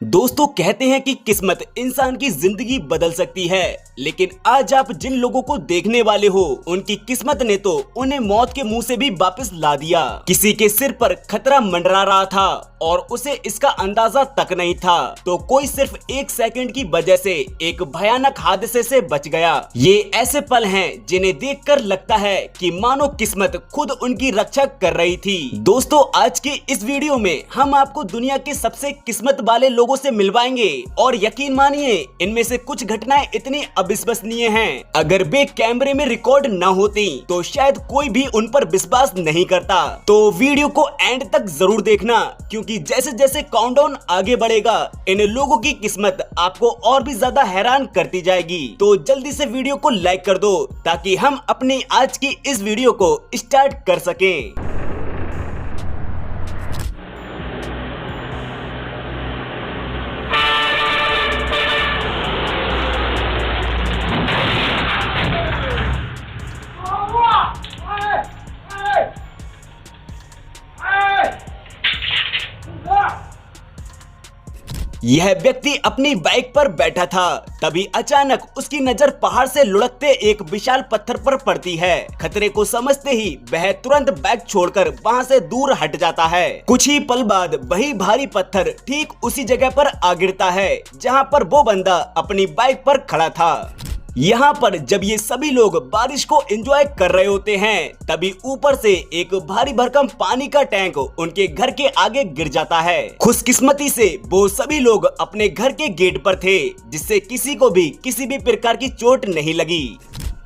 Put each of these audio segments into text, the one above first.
दोस्तों कहते हैं कि किस्मत इंसान की जिंदगी बदल सकती है, लेकिन आज आप जिन लोगों को देखने वाले हो उनकी किस्मत ने तो उन्हें मौत के मुंह से भी वापस ला दिया। किसी के सिर पर खतरा मंडरा रहा था और उसे इसका अंदाजा तक नहीं था, तो कोई सिर्फ एक सेकंड की वजह से एक भयानक हादसे से बच गया। ये ऐसे पल हैं जिन्हें देखकर लगता है कि मानो किस्मत खुद उनकी रक्षा कर रही थी। दोस्तों आज के इस वीडियो में हम आपको दुनिया के सबसे किस्मत वाले लोगों से मिलवाएंगे और यकीन मानिए इनमें से कुछ घटनाएं इतनी अविश्वसनीय हैं, अगर वे कैमरे में रिकॉर्ड न होती तो शायद कोई भी उन पर विश्वास नहीं करता। तो वीडियो को एंड तक जरूर देखना, क्योंकि जैसे जैसे काउंटडाउन आगे बढ़ेगा इन लोगों की किस्मत आपको और भी ज्यादा हैरान करती जाएगी। तो जल्दी से वीडियो को लाइक कर दो ताकि हम अपनी आज की इस वीडियो को स्टार्ट कर सकें। यह व्यक्ति अपनी बाइक पर बैठा था, तभी अचानक उसकी नजर पहाड़ से लुढ़कते एक विशाल पत्थर पर पड़ती है। खतरे को समझते ही वह तुरंत बाइक छोड़कर वहां से दूर हट जाता है। कुछ ही पल बाद वही भारी पत्थर ठीक उसी जगह पर आ गिरता है जहां पर वो बंदा अपनी बाइक पर खड़ा था। यहाँ पर जब ये सभी लोग बारिश को एंजॉय कर रहे होते हैं, तभी ऊपर से एक भारी भरकम पानी का टैंक उनके घर के आगे गिर जाता है। खुशकिस्मती से वो सभी लोग अपने घर के गेट पर थे, जिससे किसी को भी किसी भी प्रकार की चोट नहीं लगी।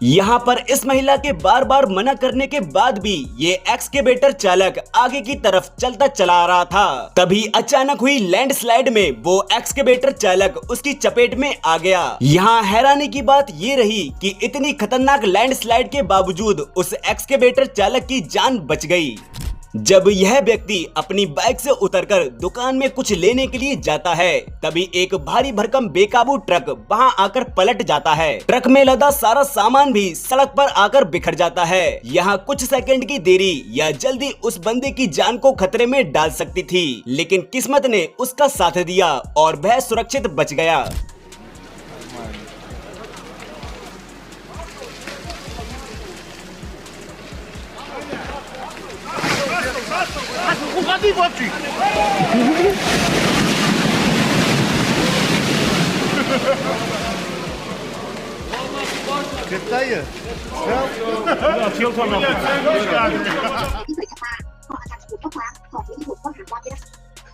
यहाँ पर इस महिला के बार बार मना करने के बाद भी ये एक्सकेवेटर चालक आगे की तरफ चलता चला आ रहा था। तभी अचानक हुई लैंडस्लाइड में वो एक्सकेवेटर चालक उसकी चपेट में आ गया। यहाँ हैरानी की बात ये रही कि इतनी खतरनाक लैंडस्लाइड के बावजूद उस एक्सकेवेटर चालक की जान बच गई। जब यह व्यक्ति अपनी बाइक से उतरकर दुकान में कुछ लेने के लिए जाता है, तभी एक भारी भरकम बेकाबू ट्रक वहां आकर पलट जाता है। ट्रक में लदा सारा सामान भी सड़क पर आकर बिखर जाता है। यहाँ कुछ सेकंड की देरी या जल्दी उस बंदे की जान को खतरे में डाल सकती थी, लेकिन किस्मत ने उसका साथ दिया और वह सुरक्षित बच गया। Detalle. Ja, viel van nog.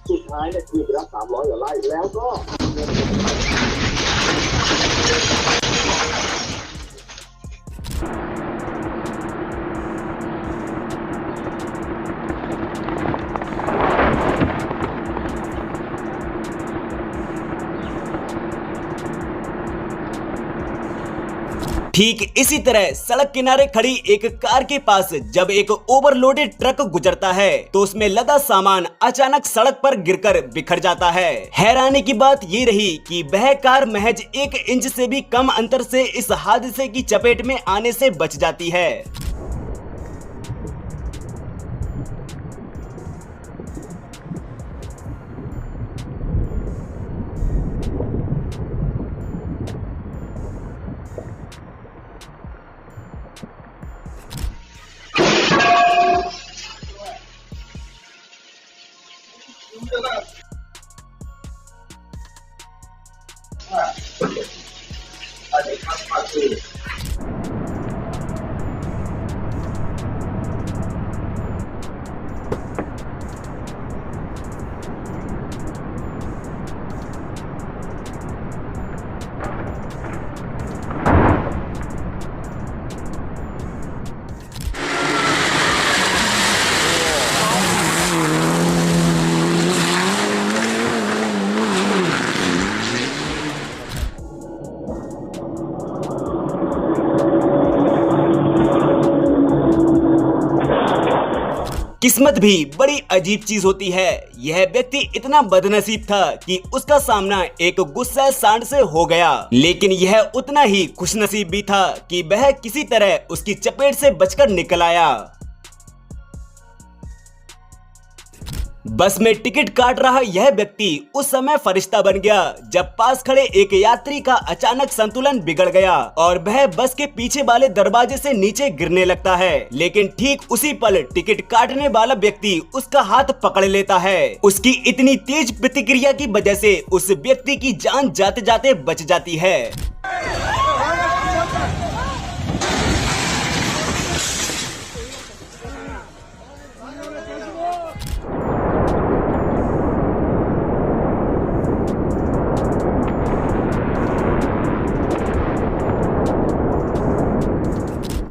สุดท้ายเนี่ยคือไปรับ300 กว่าไร่แล้วก็ ठीक इसी तरह सड़क किनारे खड़ी एक कार के पास जब एक ओवरलोडेड ट्रक गुजरता है, तो उसमें लदा सामान अचानक सड़क पर गिरकर बिखर जाता है। हैरानी की बात ये रही कि वह कार महज 1 इंच से भी कम अंतर से इस हादसे की चपेट में आने से बच जाती है। किस्मत भी बड़ी अजीब चीज होती है। यह व्यक्ति इतना बदनसीब था कि उसका सामना एक गुस्सा सांड से हो गया, लेकिन यह उतना ही खुशनसीब भी था कि वह किसी तरह उसकी चपेट से बचकर निकल आया। बस में टिकट काट रहा यह व्यक्ति उस समय फरिश्ता बन गया जब पास खड़े एक यात्री का अचानक संतुलन बिगड़ गया और वह बस के पीछे वाले दरवाजे से नीचे गिरने लगता है। लेकिन ठीक उसी पल टिकट काटने वाला व्यक्ति उसका हाथ पकड़ लेता है। उसकी इतनी तेज प्रतिक्रिया की वजह से उस व्यक्ति की जान जाते जाते बच जाती है।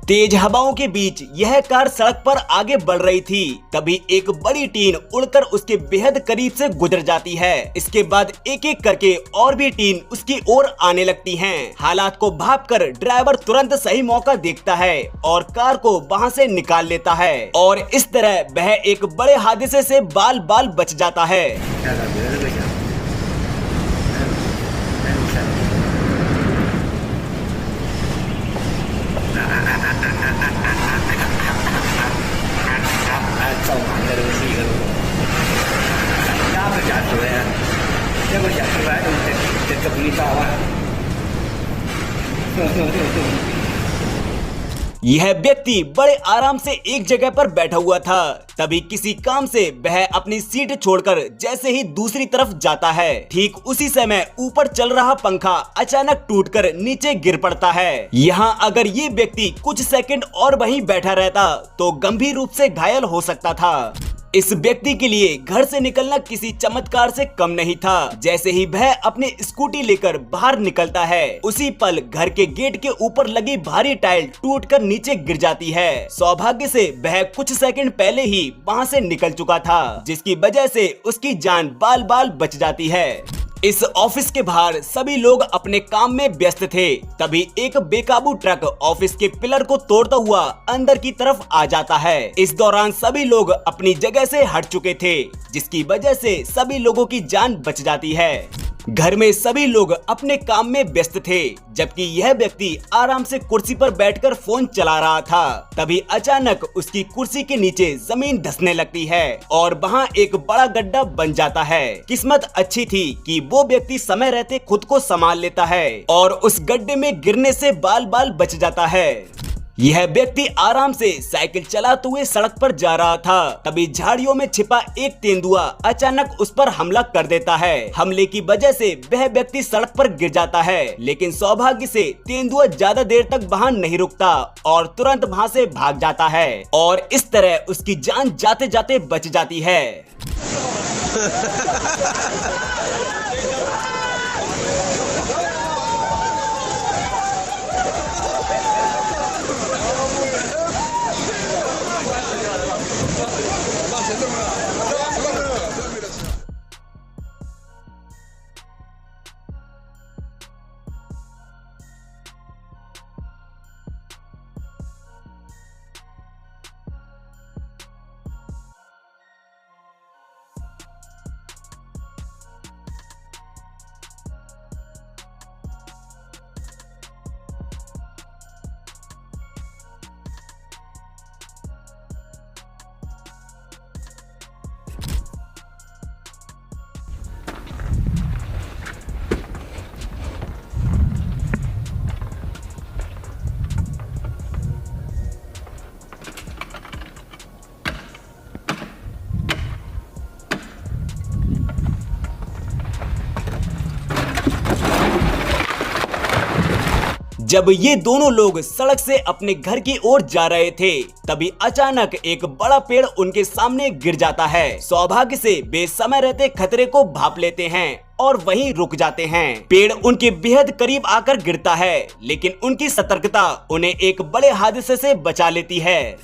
तेज हवाओं के बीच यह कार सड़क पर आगे बढ़ रही थी। तभी एक बड़ी टीन उड़कर उसके बेहद करीब से गुजर जाती है। इसके बाद एक एक करके और भी टीन उसकी ओर आने लगती हैं। हालात को भांपकर ड्राइवर तुरंत सही मौका देखता है और कार को वहां से निकाल लेता है और इस तरह वह एक बड़े हादसे से बाल बाल बच जाता है। यह व्यक्ति बड़े आराम से एक जगह पर बैठा हुआ था। तभी किसी काम से वह अपनी सीट छोड़कर जैसे ही दूसरी तरफ जाता है, ठीक उसी समय ऊपर चल रहा पंखा अचानक टूटकर नीचे गिर पड़ता है। यहाँ अगर ये व्यक्ति कुछ सेकंड और वहीं बैठा रहता तो गंभीर रूप से घायल हो सकता था। इस व्यक्ति के लिए घर से निकलना किसी चमत्कार से कम नहीं था। जैसे ही वह अपनी स्कूटी लेकर बाहर निकलता है, उसी पल घर के गेट के ऊपर लगी भारी टाइल टूटकर नीचे गिर जाती है। सौभाग्य से वह कुछ सेकंड पहले ही वहां से निकल चुका था, जिसकी वजह से उसकी जान बाल बाल बच जाती है। इस ऑफिस के बाहर सभी लोग अपने काम में व्यस्त थे। तभी एक बेकाबू ट्रक ऑफिस के पिलर को तोड़ता हुआ अंदर की तरफ आ जाता है। इस दौरान सभी लोग अपनी जगह से हट चुके थे, जिसकी वजह से सभी लोगों की जान बच जाती है। घर में सभी लोग अपने काम में व्यस्त थे, जबकि यह व्यक्ति आराम से कुर्सी पर बैठकर फोन चला रहा था। तभी अचानक उसकी कुर्सी के नीचे जमीन धंसने लगती है और वहां एक बड़ा गड्ढा बन जाता है। किस्मत अच्छी थी कि वो व्यक्ति समय रहते खुद को संभाल लेता है और उस गड्ढे में गिरने से बाल बाल बच जाता है। यह व्यक्ति आराम से साइकिल चलाते हुए सड़क पर जा रहा था। तभी झाड़ियों में छिपा एक तेंदुआ अचानक उस पर हमला कर देता है। हमले की वजह से वह व्यक्ति सड़क पर गिर जाता है, लेकिन सौभाग्य से तेंदुआ ज्यादा देर तक वहां नहीं रुकता और तुरंत वहां से भाग जाता है और इस तरह उसकी जान जाते जाते बच जाती है। जब ये दोनों लोग सड़क से अपने घर की ओर जा रहे थे, तभी अचानक एक बड़ा पेड़ उनके सामने गिर जाता है। सौभाग्य से वे समय रहते खतरे को भांप लेते हैं और वहीं रुक जाते हैं। पेड़ उनके बेहद करीब आकर गिरता है, लेकिन उनकी सतर्कता उन्हें एक बड़े हादसे से बचा लेती है।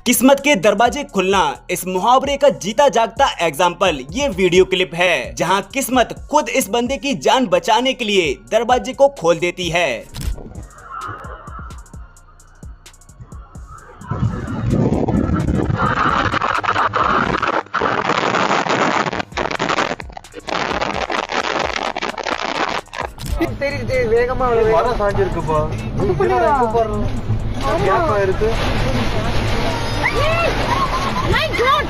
किस्मत के दरवाजे खुलना, इस मुहावरे का जीता जागता एग्जाम्पल ये वीडियो क्लिप है, जहां किस्मत खुद इस बंदे की जान बचाने के लिए दरवाजे को खोल देती है। தெரியுது வேகமா வர சாஞ்சி இருக்குப்பா கேப்பா இருக்கு My God!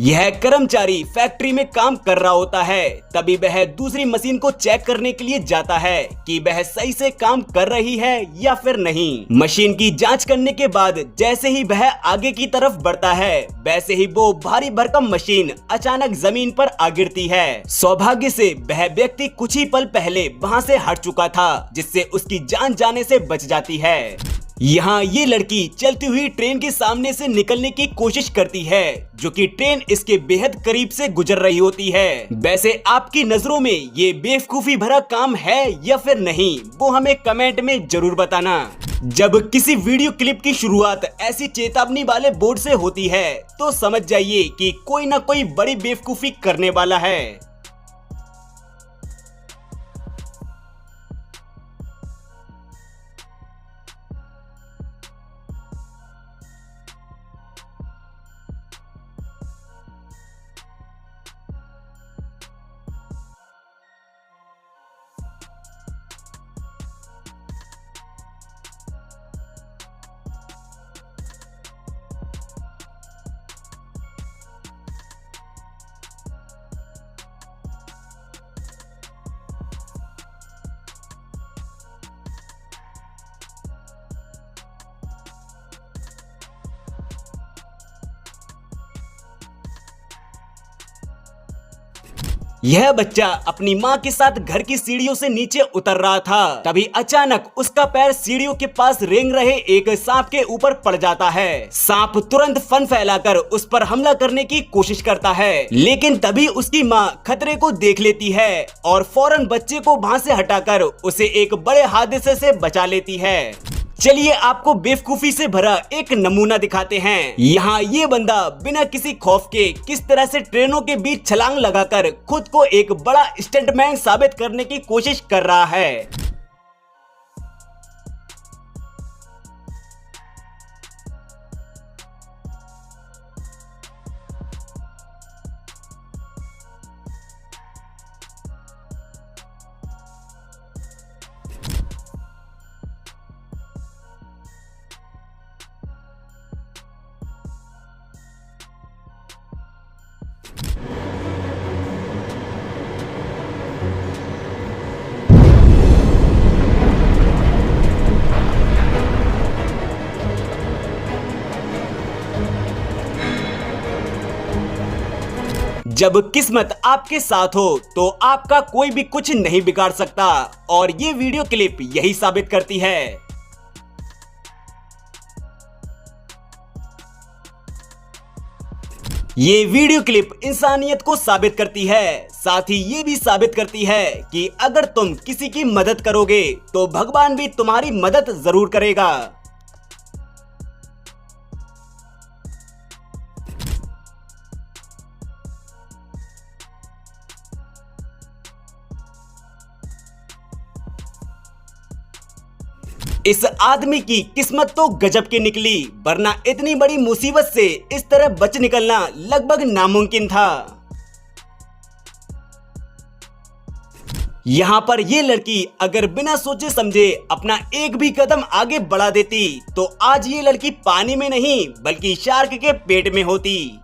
यह कर्मचारी फैक्ट्री में काम कर रहा होता है, तभी वह दूसरी मशीन को चेक करने के लिए जाता है कि वह सही से काम कर रही है या फिर नहीं। मशीन की जांच करने के बाद जैसे ही वह आगे की तरफ बढ़ता है, वैसे ही वो भारी भरकम मशीन अचानक जमीन पर आ गिरती है। सौभाग्य से वह व्यक्ति कुछ ही पल पहले वहां से हट चुका था, जिससे उसकी जान जाने से बच जाती है। यहाँ ये लड़की चलती हुई ट्रेन के सामने से निकलने की कोशिश करती है, जो कि ट्रेन इसके बेहद करीब से गुजर रही होती है। वैसे आपकी नजरों में ये बेवकूफी भरा काम है या फिर नहीं, वो हमें कमेंट में जरूर बताना। जब किसी वीडियो क्लिप की शुरुआत ऐसी चेतावनी वाले बोर्ड से होती है, तो समझ जाइए कि कोई ना कोई बड़ी बेवकूफी करने वाला है। यह बच्चा अपनी माँ के साथ घर की सीढ़ियों से नीचे उतर रहा था, तभी अचानक उसका पैर सीढ़ियों के पास रेंग रहे एक सांप के ऊपर पड़ जाता है। सांप तुरंत फन फैलाकर उस पर हमला करने की कोशिश करता है, लेकिन तभी उसकी माँ खतरे को देख लेती है और फौरन बच्चे को वहां से हटाकर उसे एक बड़े हादसे से बचा लेती है। चलिए आपको बेवकूफी से भरा एक नमूना दिखाते हैं। यहाँ ये बंदा बिना किसी खौफ के किस तरह से ट्रेनों के बीच छलांग लगाकर खुद को एक बड़ा स्टंटमैन साबित करने की कोशिश कर रहा है। जब किस्मत आपके साथ हो तो आपका कोई भी कुछ नहीं बिगाड़ सकता, और ये वीडियो क्लिप यही साबित करती है। ये वीडियो क्लिप इंसानियत को साबित करती है, साथ ही ये भी साबित करती है कि अगर तुम किसी की मदद करोगे तो भगवान भी तुम्हारी मदद जरूर करेगा। इस आदमी की किस्मत तो गजब की निकली, वरना इतनी बड़ी मुसीबत से इस तरह बच निकलना लगभग नामुमकिन था। यहाँ पर ये लड़की अगर बिना सोचे समझे अपना एक भी कदम आगे बढ़ा देती तो आज ये लड़की पानी में नहीं बल्कि शार्क के पेट में होती।